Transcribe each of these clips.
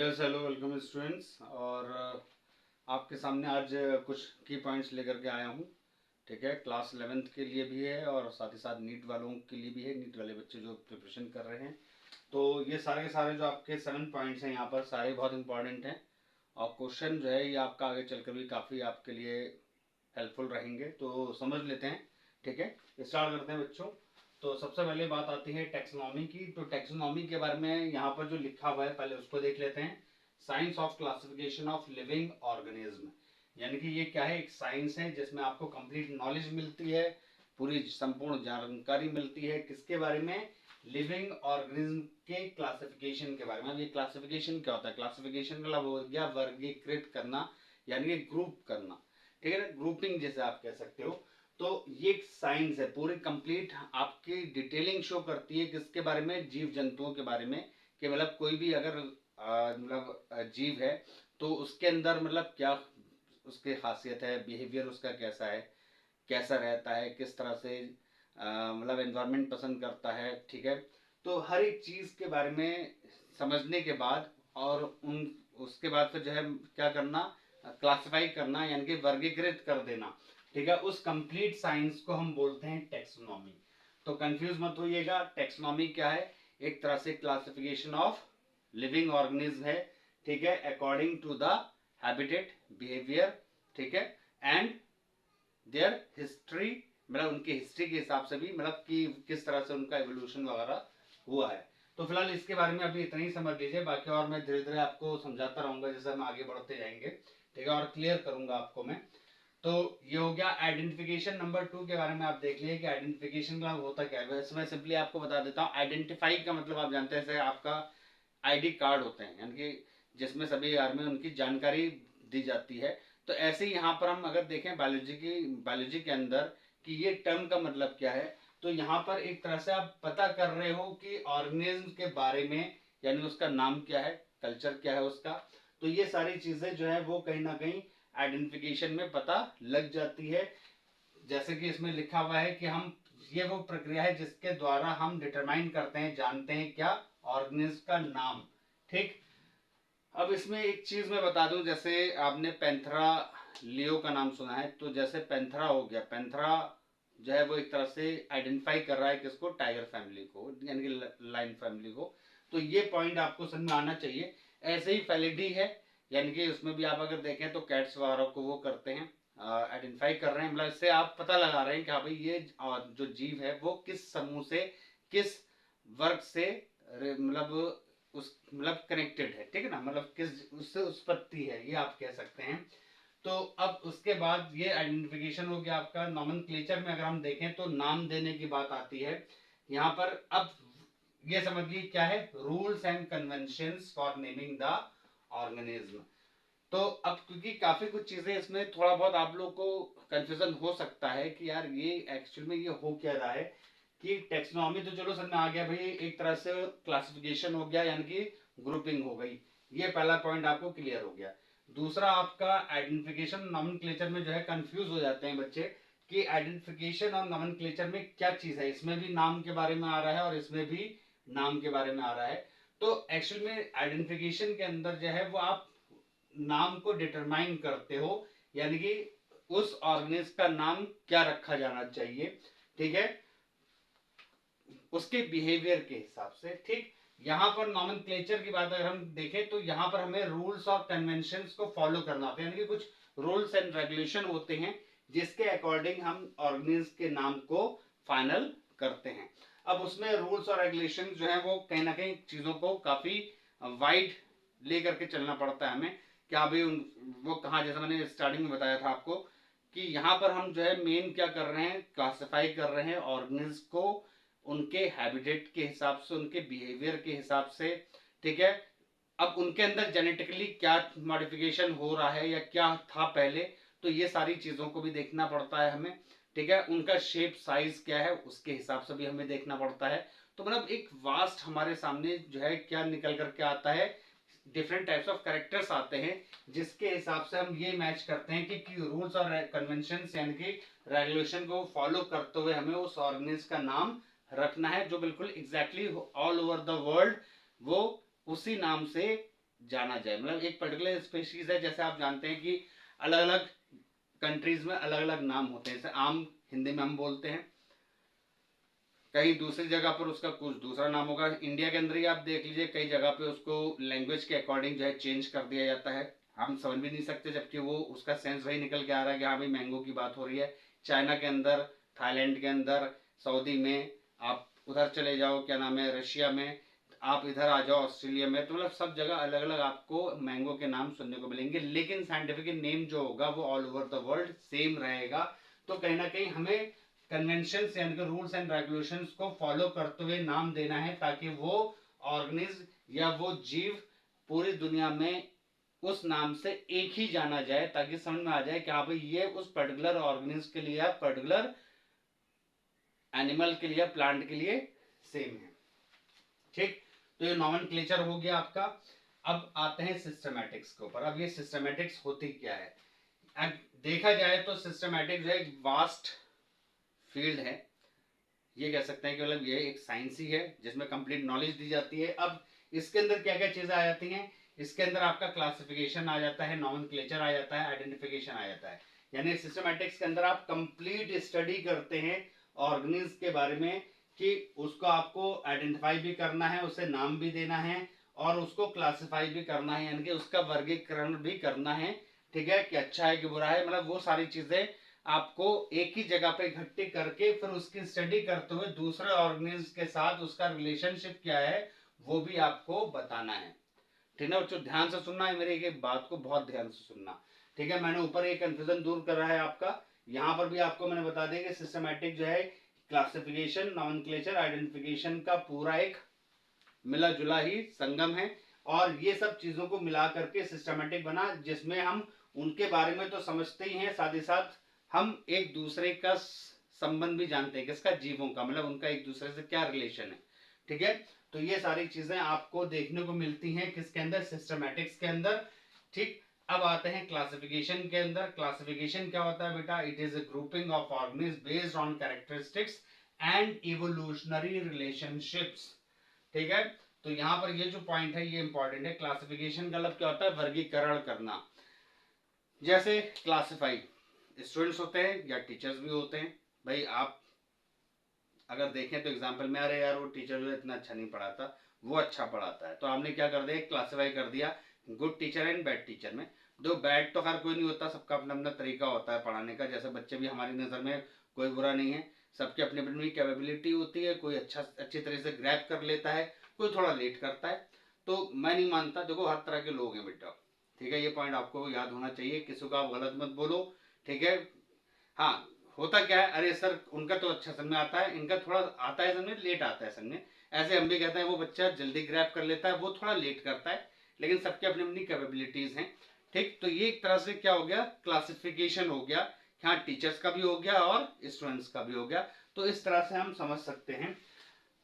Yes hello welcome students. और आपके सामने आज कुछ की पॉइंट्स लेकर के आया हूँ। ठीक है, क्लास 11th के लिए भी है और साथ ही साथ नीट वालों के लिए भी है, नीट वाले बच्चे जो प्रिपरेशन कर रहे हैं। तो ये सारे के सारे जो आपके 7 पॉइंट्स हैं यहाँ पर सारे बहुत इंपॉर्टेंट हैं और क्वेश्चन जो है ये आपका आगे चलकर भी काफ़ी आपके लिए हेल्पफुल रहेंगे। तो समझ लेते हैं। ठीक है, स्टार्ट करते हैं बच्चों। तो सबसे पहले बात आती है टेक्सोनॉमी की। तो टेक्सोनॉमी के बारे में यहाँ पर जो लिखा हुआ है पहले उसको देख लेते हैं। Science of classification of living organism, यानी कि ये क्या है, एक साइंस है जिसमें आपको कंप्लीट नॉलेज मिलती है, पूरी संपूर्ण जानकारी मिलती है किसके बारे में, लिविंग ऑर्गेनिज्म के क्लासिफिकेशन के बारे में। अब ये क्लासिफिकेशन क्या होता है? क्लासिफिकेशन का मतलब हो गया वर्गीकृत करना, यानी कि ग्रुप करना। ठीक है ना, ग्रुपिंग जैसे आप कह सकते हो। तो ये एक साइंस है, पूरी कंप्लीट आपकी डिटेलिंग शो करती है किसके बारे में, जीव जंतुओं के बारे में। कि मतलब कोई भी अगर मतलब जीव है तो उसके अंदर मतलब क्या उसकी खासियत है, बिहेवियर उसका कैसा है, कैसा रहता है, किस तरह से मतलब एनवायरनमेंट पसंद करता है। ठीक है, तो हर एक चीज़ के बारे में समझने के बाद और उन उसके बाद फिर जो है क्या करना, क्लासिफाई करना, यानी कि वर्गीकृत कर देना। ठीक है, उस कंप्लीट साइंस को हम बोलते हैं टेक्सोनॉमी। तो कंफ्यूज मत होइएगा, टेक्सोनॉमी क्या है? एक तरह से क्लासिफिकेशन ऑफ लिविंग ऑर्गेनिज्म है। ठीक है, according to the habitat, behavior, ठीक है, एंड देयर हिस्ट्री, मतलब उनकी हिस्ट्री के हिसाब से भी, मतलब कि किस तरह से उनका एवोल्यूशन वगैरह हुआ है। तो फिलहाल इसके बारे में अभी इतना ही समझ लीजिए, बाकी और मैं धीरे धीरे आपको समझाता रहूंगा जैसे हम आगे बढ़ते जाएंगे। ठीक है, और क्लियर करूंगा आपको मैं। तो ये हो गया आइडेंटिफिकेशन। नंबर 2 के बारे में आप देख लिए कि आइडेंटिफिकेशन का होता क्या है। वैसे मैं सिंपली आपको बता देता हूँ। आइडेंटिफाई का मतलब आप जानते हैं, जैसे आपका आईडी कार्ड होते हैं, यानी कि जिसमें सभी बारे में उनकी जानकारी दी जाती है। तो ऐसे ही यहाँ पर हम अगर देखें बायोलॉजी के अंदर कि ये टर्म का मतलब क्या है, तो यहाँ पर एक तरह से आप पता कर रहे हो कि ऑर्गेनिज्म के बारे में, यानी उसका नाम क्या है, कल्चर क्या है उसका। तो ये सारी चीजें जो है वो कहीं ना कहीं आइडेंटिफिकेशन में पता लग जाती है। जैसे कि इसमें लिखा हुआ है कि हम, ये वो प्रक्रिया है जिसके द्वारा हम डिटरमाइन करते हैं, जानते हैं क्या, ऑर्गेनिज्म का नाम। ठीक। अब इसमें एक चीज मैं बता दूं, जैसे आपने पैंथरा लियो का नाम सुना है, तो जैसे पैंथरा हो गया, पैंथरा जो है वो एक तरह से आइडेंटिफाई कर रहा है किसको, टाइगर फैमिली को, यानी कि लाइन फैमिली को। तो ये पॉइंट आपको समझ में आना चाहिए। ऐसे ही फैलिडी है, यानी कि उसमें भी आप अगर देखें तो कैट्स वगैरह को वो करते हैं, आइडेंटिफाई कर रहे हैं, मतलब इससे आप पता लगा रहे हैं कि हाँ भाई ये जो जीव है वो किस समूह से, किस वर्ग से मतलब उस मतलब कनेक्टेड है। ठीक है ना, मतलब किस उससे उत्पत्ति है, ये आप कह सकते हैं। तो अब उसके बाद ये आइडेंटिफिकेशन हो गया आपका। नॉमेनक्लेचर में अगर हम देखें तो नाम देने की बात आती है यहाँ पर। अब ये समझिए क्या है, rules and conventions for naming the organism. तो अब क्योंकि काफी कुछ चीजें इसमें थोड़ा बहुत आप लोग को कंफ्यूजन हो सकता है कि यार ये एक्चुअल में ये हो क्या रहा है, कि टेक्सोनॉमी तो चलो समझ में आ गया भाई, एक तरह से क्लासिफिकेशन हो गया, यानी कि ग्रुपिंग हो गई। ये पहला पॉइंट आपको क्लियर हो गया। दूसरा आपका आइडेंटिफिकेशन, नॉमेनक्लेचर में जो है कंफ्यूज हो जाते हैं बच्चे कि आइडेंटिफिकेशन और नॉमेनक्लेचर में क्या चीज है। इसमें भी नाम के बारे में आ रहा है और इसमें भी नाम के बारे में आ रहा है। तो एक्चुअल में आइडेंटिफिकेशन के अंदर जो है वो आप नाम को डिटरमाइन करते हो, यानी कि उस ऑर्गेनिज्म का नाम क्या रखा जाना चाहिए। ठीक है, उसके बिहेवियर के हिसाब से। ठीक। यहां पर नॉमेनक्लेचर की बात अगर हम देखें तो यहां पर हमें रूल्स और कन्वेंशंस को फॉलो करना होता है, यानी कि कुछ रूल्स एंड रेगुलेशन होते हैं जिसके अकॉर्डिंग हम ऑर्गेनिज्म के नाम को फाइनल करते हैं। अब उसमें रूल्स और रेगुलेशन जो है वो कहीं ना कहीं चीजों को काफी वाइड लेकर के चलना पड़ता है हमें। क्या भाई वो कहा, जैसा मैंने स्टार्टिंग में बताया था आपको कि यहाँ पर हम जो है मेन क्या कर रहे हैं, क्लासिफाई कर रहे हैं ऑर्गेनिज्म को उनके हैबिटेट के हिसाब से, उनके बिहेवियर के हिसाब से। ठीक है, अब उनके अंदर जेनेटिकली क्या मॉडिफिकेशन हो रहा है या क्या था पहले, तो ये सारी चीजों को भी देखना पड़ता है हमें। ठीक है, उनका शेप साइज क्या है उसके हिसाब से भी हमें देखना पड़ता है। तो मतलब एक वास्ट हमारे सामने जो है क्या निकल करके आता है, डिफरेंट टाइप्स ऑफ कैरेक्टर्स आते हैं जिसके हिसाब से हम ये मैच करते हैं कि रूल्स और कन्वेंशन यानी कि रेगुलेशन को फॉलो करते हुए हमें उस ऑर्गेनिज्म का नाम रखना है, जो बिल्कुल exactly all over the world वो उसी नाम से जाना जाए। मतलब एक पर्टिकुलर स्पीशीज है, जैसे आप जानते हैं कि अलग अलग कंट्रीज में अलग अलग नाम होते हैं। जैसे आम हिंदी में हम बोलते हैं, कहीं दूसरी जगह पर उसका कुछ दूसरा नाम होगा। इंडिया के अंदर ही आप देख लीजिए, कई जगह पे उसको लैंग्वेज के अकॉर्डिंग जो है चेंज कर दिया जाता है, हम समझ भी नहीं सकते, जबकि वो उसका सेंस वही निकल के आ रहा है कि हाँ भाई मैंगो की बात हो रही है। चाइना के अंदर, थाईलैंड के अंदर, सऊदी में, आप उधर चले जाओ, क्या नाम है, रशिया में, आप इधर आ जाओ ऑस्ट्रेलिया में, तो मतलब सब जगह अलग अलग आपको मैंगो के नाम सुनने को मिलेंगे, लेकिन साइंटिफिक नेम जो होगा वो all over the world same रहेगा। तो कहीं ना कहीं हमें कन्वेंशन यानी कि रूल्स एंड रेगुलेशंस को फॉलो करते हुए नाम देना है, ताकि वो ऑर्गेनिज्म या वो जीव पूरी दुनिया में उस नाम से एक ही जाना जाए, ताकि समझ में आ जाए कि हाँ भाई ये उस पर्टिकुलर ऑर्गेनिज्म के लिए, पर्टिकुलर एनिमल के लिए, प्लांट के लिए सेम है। ठीक, तो ये नॉमेनक्लेचर हो गया आपका। अब आते हैं सिस्टमैटिक्स के ऊपर। अब ये सिस्टमैटिक्स होती क्या है? अब देखा जाए तो सिस्टमैटिक्स जो है एक वास्ट फील्ड है, ये कह सकते हैं कि मतलब ये एक साइंस ही है जिसमें कंप्लीट नॉलेज दी जाती है। अब इसके अंदर क्या क्या चीजें आ जाती हैं? इसके अंदर आपका क्लासिफिकेशन आ जाता है, नॉमेनक्लेचर आ जाता है, आइडेंटिफिकेशन आ जाता है। यानी सिस्टमैटिक्स के अंदर आप कंप्लीट स्टडी करते हैं ऑर्गेनिज्म के बारे में, कि उसको आपको आइडेंटिफाई भी करना है, उसे नाम भी देना है, और उसको क्लासिफाई भी करना है, यानी कि उसका वर्गीकरण भी करना है। ठीक है, कि अच्छा है कि बुरा है, मतलब वो सारी चीजें आपको एक ही जगह पे इकट्ठी करके फिर उसकी स्टडी करते हुए दूसरे ऑर्गेनिज्म के साथ उसका रिलेशनशिप क्या है वो भी आपको बताना है। ठीक है बच्चों, ध्यान से सुनना है, मेरी एक बात को बहुत ध्यान से सुनना। ठीक है, मैंने ऊपर एक कंफ्यूजन दूर कर रहा है आपका, यहाँ पर भी आपको मैंने बता दिया कि सिस्टमैटिक जो है क्लासिफिकेशन, नॉमेनक्लेचर, आइडेंटिफिकेशन का पूरा एक मिला जुला ही संगम है। और ये सब चीजों को मिला करके सिस्टमैटिक बना, जिसमें हम उनके बारे में तो समझते ही हैं, साथ ही साथ हम एक दूसरे का संबंध भी जानते हैं, किसका, जीवों का, मतलब उनका एक दूसरे से क्या रिलेशन है। ठीक है, तो ये सारी चीजें आपको देखने को मिलती हैं किसके अंदर, सिस्टमैटिक्स के अंदर। ठीक, अब आते हैं क्लासिफिकेशन के अंदर। क्लासिफिकेशन क्या होता है बेटा? It is a grouping of organism based on characteristics and evolutionary relationships. ठीक है, तो यहाँ पर ये जो पॉइंट है ये इंपॉर्टेंट है। क्लासिफिकेशन का मतलब क्या होता है? वर्गीकरण करना। जैसे क्लासिफाई स्टूडेंट्स होते हैं या टीचर्स भी होते हैं। भाई आप अगर देखें तो एग्जाम्पल में, अरे यार वो टीचर जो है इतना अच्छा नहीं पढ़ाता, वो अच्छा पढ़ाता है, तो आपने क्या कर दिया, क्लासिफाई कर दिया good teacher and bad teacher में। जो बैड तो हर कोई नहीं होता, सबका अपना अपना तरीका होता है पढ़ाने का। जैसे बच्चे भी हमारी नज़र में कोई बुरा नहीं है, सबकी अपनी अपनी कैपेबिलिटी होती है। कोई अच्छा अच्छी तरह से ग्रैब कर लेता है, कोई थोड़ा लेट करता है। तो मैं नहीं मानता, देखो हर तरह के लोग हैं बेटा। ठीक है, ये पॉइंट आपको याद होना चाहिए, किसी को आप गलत मत बोलो। ठीक है, हाँ, होता क्या है, अरे सर उनका तो अच्छा समझ में आता है, इनका थोड़ा आता है समझ में, लेट आता है समझ में। ऐसे हम भी कहते हैं वो बच्चा जल्दी ग्रैब कर लेता है, वो थोड़ा लेट करता है, लेकिन सबकी अपनी अपनी कैपेबिलिटीज हैं। ठीक, तो ये एक तरह से क्या हो गया, क्लासिफिकेशन हो गया। हाँ, टीचर्स का भी हो गया और स्टूडेंट्स का भी हो गया। तो इस तरह से हम समझ सकते हैं।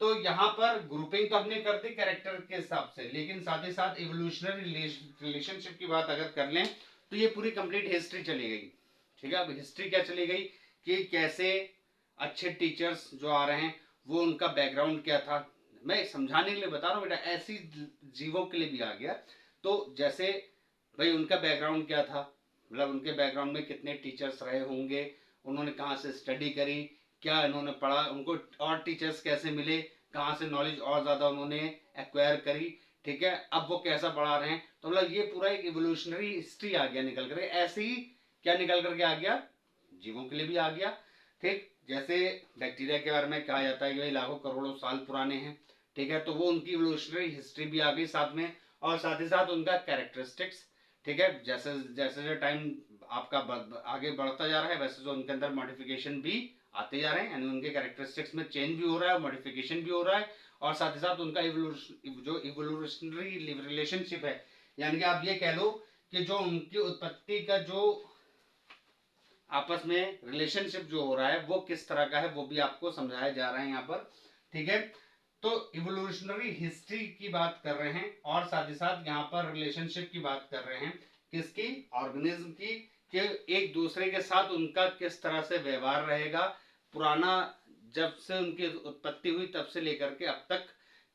तो यहाँ पर ग्रुपिंग तो हमने कर दी कैरेक्टर के हिसाब से, लेकिन साथ ही साथ इवोल्यूशनरी रिलेशनशिप की बात अगर कर लें तो ये पूरी कंप्लीट हिस्ट्री चली गई। ठीक है, अब हिस्ट्री क्या चली गई कि कैसे अच्छे टीचर्स जो आ रहे हैं वो उनका बैकग्राउंड क्या था। मैं समझाने के लिए बता रहा हूँ बेटा, ऐसी जीवों के लिए भी आ गया। तो जैसे भाई उनका बैकग्राउंड क्या था, मतलब उनके बैकग्राउंड में कितने टीचर्स रहे होंगे, उन्होंने कहाँ से स्टडी करी, क्या इन्होंने पढ़ा, उनको और टीचर्स कैसे मिले, कहाँ से नॉलेज और ज़्यादा उन्होंने एक्वायर करी। ठीक है, अब वो कैसा पढ़ा रहे हैं, तो मतलब ये पूरा एक इवोल्यूशनरी हिस्ट्री आ गया निकल कर। ऐसे ही क्या निकल करके आ गया, जीवों के लिए भी आ गया। ठीक, जैसे बैक्टीरिया के बारे में कहा जाता है कि भाई लाखों करोड़ों साल पुराने हैं। ठीक है, तो वो उनकी इवोल्यूशनरी हिस्ट्री भी आ गई साथ में, और साथ ही साथ उनका कैरेक्टरिस्टिक्स। ठीक है, जैसे जैसे टाइम आपका आगे बढ़ता जा रहा है, वैसे जो उनके अंदर मॉडिफिकेशन भी आते जा रहे हैं, यानी उनके कैरेक्टरिस्टिक्स में चेंज भी हो रहा है, मॉडिफिकेशन भी हो रहा है। और साथ ही साथ उनका जो इवोल्यूशनरी रिलेशनशिप है, यानी कि आप ये कह लो कि जो उनकी उत्पत्ति का जो आपस में रिलेशनशिप जो हो रहा है वो किस तरह का है, वो भी आपको समझाया जा रहा है यहाँ पर। ठीक है, तो इवोल्यूशनरी हिस्ट्री की बात कर रहे हैं, और साथ ही साथ यहाँ पर रिलेशनशिप की बात कर रहे हैं, किसकी, ऑर्गेनिज्म की, कि एक दूसरे के साथ उनका किस तरह से व्यवहार रहेगा, पुराना जब से उनकी उत्पत्ति हुई तब से लेकर के अब तक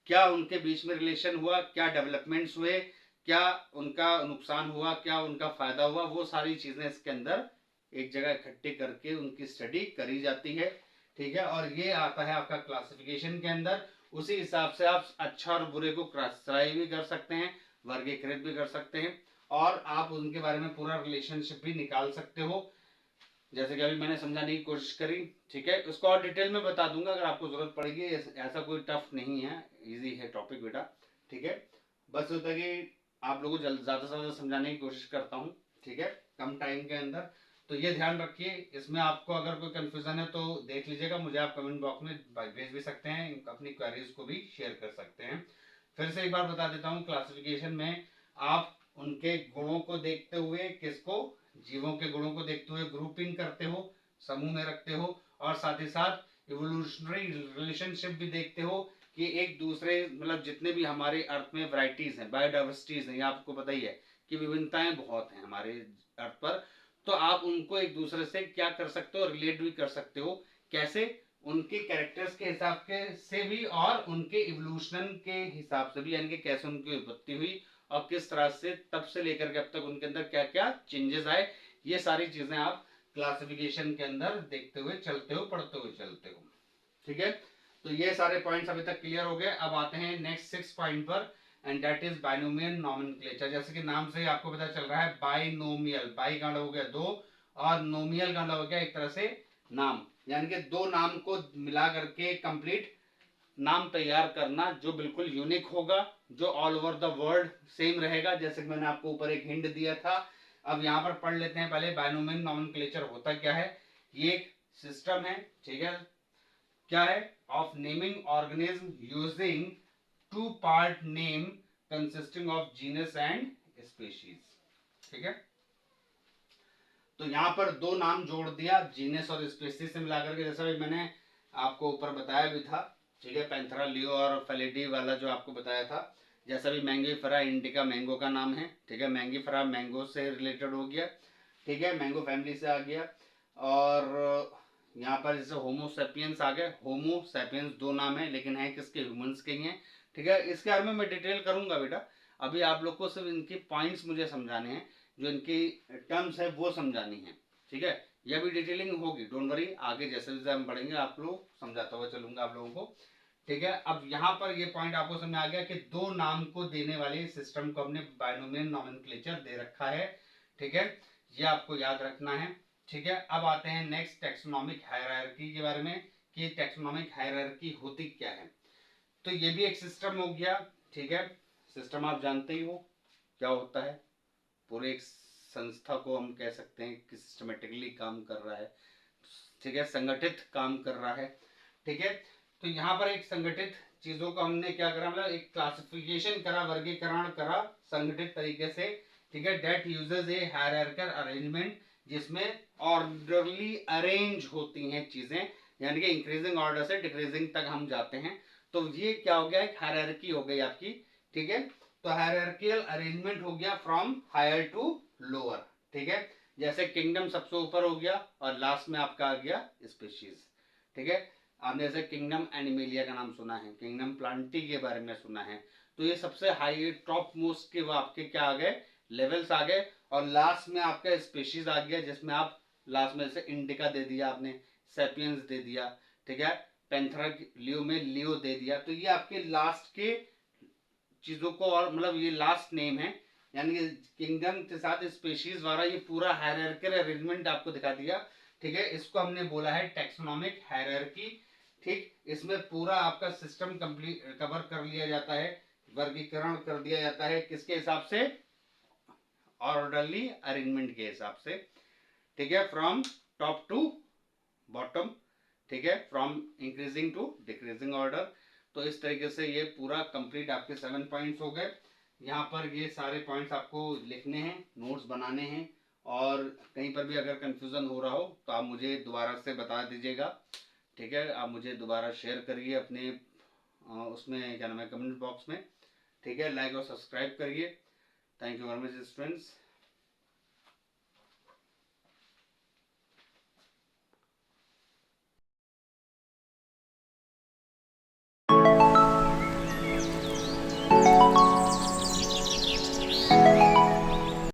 क्या उनके बीच में रिलेशन हुआ, क्या डेवलपमेंट्स हुए, क्या उनका नुकसान हुआ, क्या उनका फायदा हुआ, वो सारी चीजें इसके अंदर एक जगह इकट्ठी करके उनकी स्टडी करी जाती है। ठीक है, और ये आता है आपका क्लासिफिकेशन के अंदर। उसी हिसाब से आप अच्छा और बुरे को क्लासिफाई भी कर सकते हैं, वर्गीकृत भी कर सकते हैं, और आप उनके बारे में पूरा रिलेशनशिप भी निकाल सकते हो, जैसे कि अभी मैंने समझाने की कोशिश करी। ठीक है, उसको और डिटेल में बता दूंगा अगर आपको जरूरत पड़ेगी, ऐसा कोई टफ नहीं है, इजी है टॉपिक बेटा। ठीक है, बस होता है कि आप लोगों को ज्यादा से ज्यादा समझाने की कोशिश करता हूँ। ठीक है, कम टाइम के अंदर। तो ये ध्यान रखिए, इसमें आपको अगर कोई कंफ्यूजन है तो देख लीजिएगा, मुझे आप कमेंट बॉक्स में भेज भी सकते हैं, अपनी क्वेरीज को भी शेयर कर सकते हैं। फिर से एक बार बता देता हूँ, क्लासिफिकेशन में आप उनके गुणों को देखते हुए, किसको, जीवों के गुणों को देखते हुए ग्रुपिंग करते हो, समूह में रखते हो, और साथ ही साथ इवोल्यूशनरी रिलेशनशिप भी देखते हो कि एक दूसरे, मतलब जितने भी हमारे अर्थ में वैरायटीज हैं, बायोडाइवर्सिटीज हैं, ये आपको पता ही है कि विभिन्नताएं बहुत हैं हमारे अर्थ पर। तो आप उनको एक दूसरे से क्या कर सकते हो, रिलेट भी कर सकते हो, कैसे, उनके कैरेक्टर्स के हिसाब के से भी, और उनके इवोल्यूशन के हिसाब से भी, यानी कि कैसे उनकी उत्पत्ति हुई और किस तरह से तब से लेकर के अब तक उनके अंदर क्या क्या चेंजेस आए, ये सारी चीजें आप क्लासिफिकेशन के अंदर देखते हुए चलते हो, पढ़ते हुए चलते हो। ठीक है, तो ये सारे पॉइंट्स अभी तक क्लियर हो गए। अब आते हैं नेक्स्ट 6 पॉइंट पर, and that is binomial nomenclature. जैसे कि नाम से ही आपको पता चल रहा है, बाइनोमियल, बाई का हो गया दो, और नोमियल का हो गया एक तरह से नाम, यानी कि दो नाम को मिला करके कंप्लीट नाम तैयार करना, जो बिल्कुल यूनिक होगा, जो all over the world same रहेगा, जैसे कि मैंने आपको ऊपर एक हिंट दिया था। अब यहाँ पर पढ़ लेते हैं पहले, बाइनोमियल नॉमेनक्लेचर होता क्या है। ये एक सिस्टम है, ठीक है, क्या है, of naming organism using two part name consisting of genus and species. ठीक है, तो यहाँ पर दो नाम जोड़ दिया, जीनस और स्पीशीज से मिलाकर के, जैसा भी मैंने आपको ऊपर बताया भी था। ठीक है, पैंथरा लियो और फेलिडी वाला जो आपको बताया था, जैसा भी मैंगोफेरा इंडिका मैंगो का नाम है। ठीक है, मैंगोफेरा मैंगो से रिलेटेड हो गया। ठीक है, मैंगो फैमिली से आ गया। और यहाँ पर जैसे होमो सेपियंस आ गए, होमो सेपियंस दो नाम है, लेकिन है किसके, ह्यूमंस के ही हैं। ठीक है, इसके बारे में मैं डिटेल करूंगा बेटा, अभी आप लोग को सिर्फ इनकी पॉइंट्स मुझे समझाने हैं, जो इनकी टर्म्स है वो समझानी है। ठीक है, यह भी डिटेलिंग होगी, डोंट वरी, आगे जैसे जैसे हम पढ़ेंगे आप लोग समझाता हुआ चलूंगा आप लोगों को। ठीक है, अब यहाँ पर ये पॉइंट आपको समझ आ गया कि दो नाम को देने वाले सिस्टम को हमने बाइनोमियल नॉमेनक्लेचर दे रखा है। ठीक है, ये आपको याद रखना है। ठीक है, अब आते हैं नेक्स्ट टेक्सोनॉमिक हायरार्की के बारे में, कि टेक्सोनॉमिक हायरार्की होती क्या है। तो ये भी एक सिस्टम हो गया। ठीक है, सिस्टम आप जानते ही हो क्या होता है, पूरे एक संस्था को हम कह सकते हैं कि सिस्टमेटिकली काम कर रहा है। ठीक है, संगठित काम कर रहा है। ठीक है, तो यहाँ पर एक संगठित चीजों का हमने क्या करा, मतलब एक क्लासिफिकेशन करा, वर्गीकरण करा संगठित तरीके से। ठीक है, that uses A hierarchical arrangement, जिसमें ऑर्डरली अरेंज होती हैं चीजें, यानी कि इंक्रीजिंग ऑर्डर से डिक्रीजिंग तक हम जाते हैं। तो ये क्या हो गया, एक हायरार्की हो गई आपकी। ठीक है, तो हायरार्किकल अरेंजमेंट हो गया फ्रॉम हायर टू लोअर। ठीक है, जैसे किंगडम सबसे ऊपर हो गया और लास्ट में आपका आ गया स्पीशीज। ठीक है, आपने जैसे किंगडम एनिमेलिया का नाम सुना है, किंगडम प्लांटी के बारे में सुना है, तो ये सबसे हाई टॉप मोस्ट के वो आपके क्या आ गए, लेवल्स आ गए। और लास्ट में आपका स्पीशीज आ गया, जिसमें आप लास्ट में जैसे इंडिका दे दिया आपने, सेपियंस दे दिया। ठीक है, पेंथरा लियो में लियो दे दिया, तो ये आपके लास्ट के चीजों को, और मतलब ये लास्ट नेम है, यानी कि किंगडम के साथ स्पीशीज वाला ये पूरा हायरार्किकल अरेंजमेंट आपको दिखा दिया। ठीक है, इसको हमने बोला है टेक्सोनॉमिक हायरार्की। ठीक, इसमें पूरा आपका सिस्टम कंप्लीट कवर कर लिया जाता है, वर्गीकरण कर दिया जाता है, किसके हिसाब से, ऑर्डरली अरेंजमेंट के हिसाब से। ठीक है, फ्रॉम टॉप टू बॉटम। ठीक है, from increasing to decreasing order. तो इस तरीके से ये पूरा कंप्लीट आपके 7 पॉइंट्स हो गए। यहाँ पर ये सारे पॉइंट्स आपको लिखने हैं, नोट्स बनाने हैं, और कहीं पर भी अगर कंफ्यूजन हो रहा हो तो आप मुझे दोबारा से बता दीजिएगा। ठीक है, आप मुझे दोबारा शेयर करिए अपने उसमें क्या नाम है, कमेंट बॉक्स में। ठीक है, लाइक और सब्सक्राइब करिए। Thank you very much students.